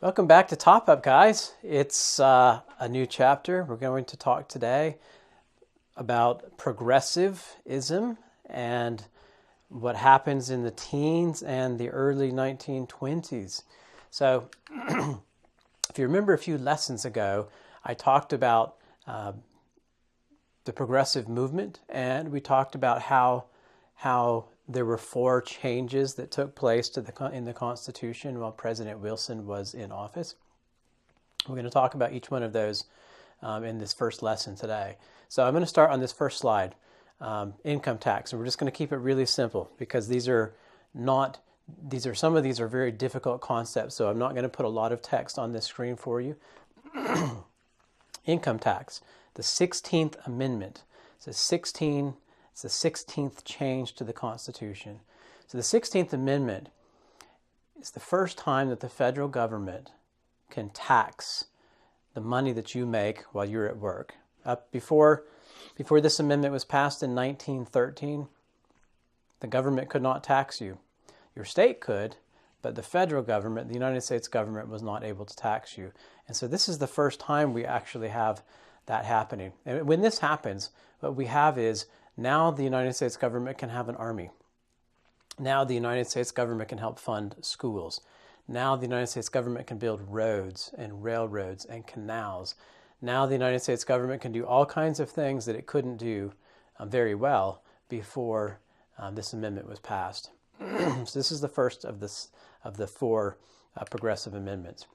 Welcome back to Top Up, guys. It's a new chapter. We're going to talk today about progressivism and what happens in the teens and the early 1920s. So, if you remember a few lessons ago, I talked about the progressive movement, and we talked about how there were 4 changes that took place in the Constitution while President Wilson was in office. We're going to talk about each one of those in this first lesson today. So I'm going to start on this first slide, income tax, and we're just going to keep it really simple because some of these are very difficult concepts, so I'm not going to put a lot of text on this screen for you. Income tax, the 16th Amendment. It's the 16th change to the Constitution. So the 16th Amendment is the first time that the federal government can tax the money that you make while you're at work. Before this amendment was passed in 1913, the government could not tax you. Your state could, but the federal government, the United States government, was not able to tax you. And so this is the first time we actually have that happening. And when this happens, what we have is now the United States government can have an army. Now the United States government can help fund schools. Now the United States government can build roads and railroads and canals. Now the United States government can do all kinds of things that it couldn't do very well before this amendment was passed. So this is the first of the 4 progressive amendments.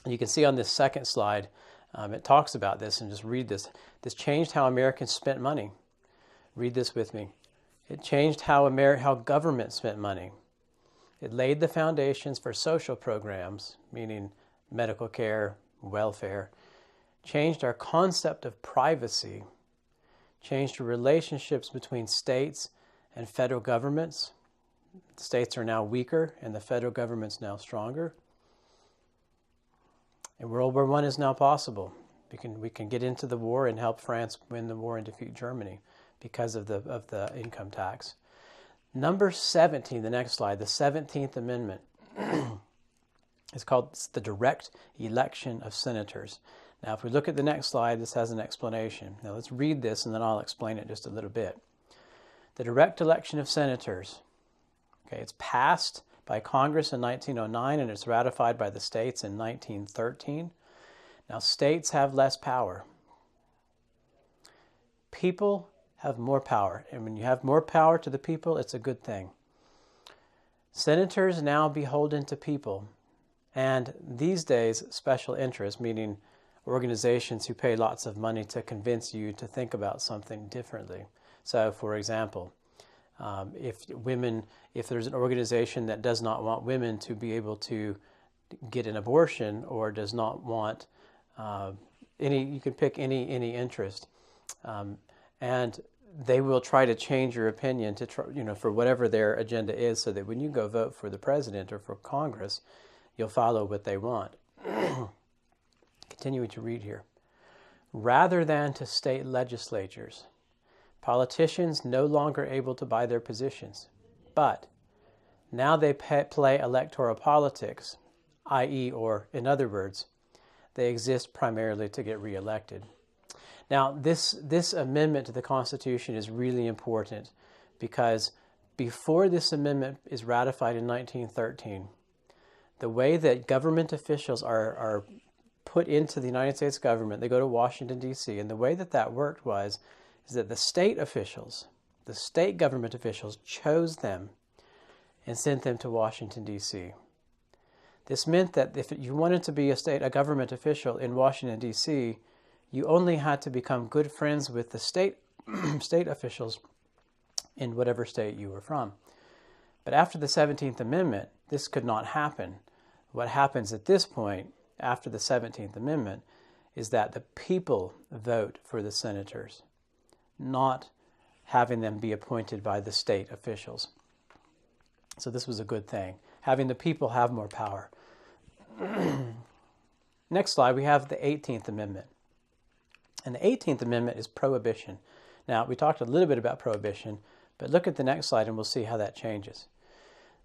And you can see on this second slide, it talks about this, and just read this. This changed how Americans spent money. Read this with me. It changed how government spent money. It laid the foundations for social programs, meaning medical care, welfare. Changed our concept of privacy. Changed the relationships between states and federal governments. The states are now weaker and the federal government's now stronger. And World War I is now possible. We can get into the war and help France win the war and defeat Germany because of the income tax. Number 17, the next slide, the 17th Amendment, is called the direct election of senators. Now, if we look at the next slide, this has an explanation. Now, let's read this, and then I'll explain it just a little bit. The direct election of senators, okay, it's passed by Congress in 1909, and it's ratified by the states in 1913. Now, states have less power. People have more power, and when you have more power to the people, it's a good thing. Senators now beholden to people, and these days, special interests, meaning organizations who pay lots of money to convince you to think about something differently. So, for example, if there's an organization that does not want women to be able to get an abortion, or does not want you can pick any interest, and they will try to change your opinion for whatever their agenda is, so that when you go vote for the president or for Congress, you'll follow what they want. Continuing to read here. Rather than to state legislatures, politicians no longer able to buy their positions, but now they play electoral politics, i.e., or in other words, they exist primarily to get reelected. Now, this amendment to the Constitution is really important because before this amendment is ratified in 1913, the way that government officials are put into the United States government, they go to Washington, D.C., and the way that worked is that the state government officials chose them and sent them to Washington, D.C. This meant that if you wanted to be a government official in Washington, D.C., you only had to become good friends with the state officials in whatever state you were from. But after the 17th Amendment, this could not happen. What happens at this point, after the 17th Amendment, is that the people vote for the senators, not having them be appointed by the state officials. So this was a good thing, having the people have more power. Next slide, we have the 18th Amendment. And the 18th Amendment is prohibition. Now, we talked a little bit about prohibition, but look at the next slide and we'll see how that changes.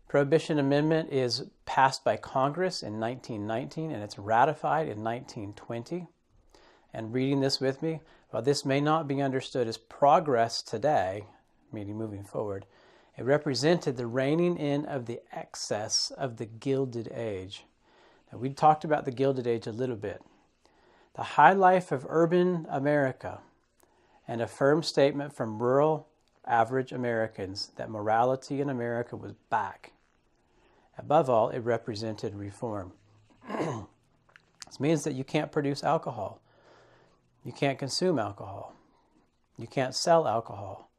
Prohibition Amendment is passed by Congress in 1919 and it's ratified in 1920. And reading this with me, while this may not be understood as progress today, meaning moving forward, it represented the reining in of the excess of the Gilded Age. Now, we talked about the Gilded Age a little bit. The high life of urban America and a firm statement from rural average Americans that morality in America was back. Above all, it represented reform. This means that you can't produce alcohol. You can't consume alcohol. You can't sell alcohol.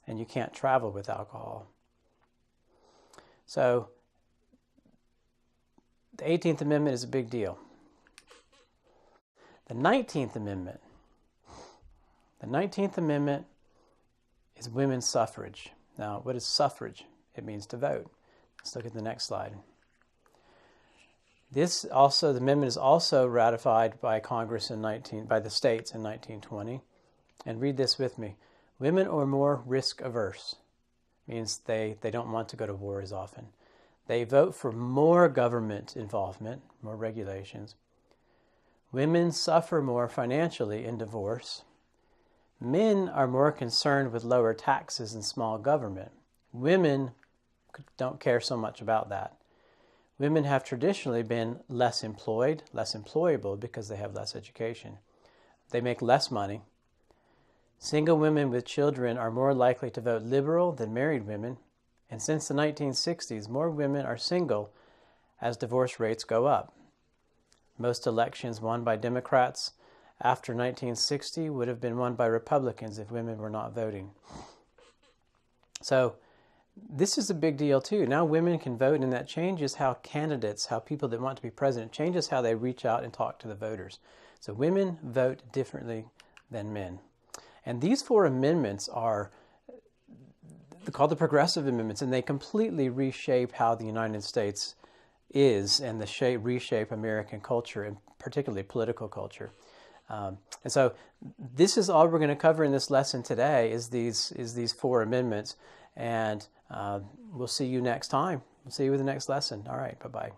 And you can't travel with alcohol. So, the 18th Amendment is a big deal. The 19th Amendment. The 19th Amendment is women's suffrage. Now, what is suffrage? It means to vote. Let's look at the next slide. The amendment is also ratified by Congress by the states in 1920. And read this with me. Women are more risk averse. Means they don't want to go to war as often. They vote for more government involvement, more regulations. Women suffer more financially in divorce. Men are more concerned with lower taxes and small government. Women don't care so much about that. Women have traditionally been less employed, less employable because they have less education. They make less money. Single women with children are more likely to vote liberal than married women. And since the 1960s, more women are single as divorce rates go up. Most elections won by Democrats after 1960 would have been won by Republicans if women were not voting. So this is a big deal too. Now women can vote, and that changes how candidates, how people that want to be president, changes how they reach out and talk to the voters. So women vote differently than men. And these four amendments are called the Progressive Amendments, and they completely reshape how the United States is and reshape American culture, and particularly political culture. And so this is all we're going to cover in this lesson today is these four amendments. And we'll see you next time. We'll see you with the next lesson. All right, bye-bye.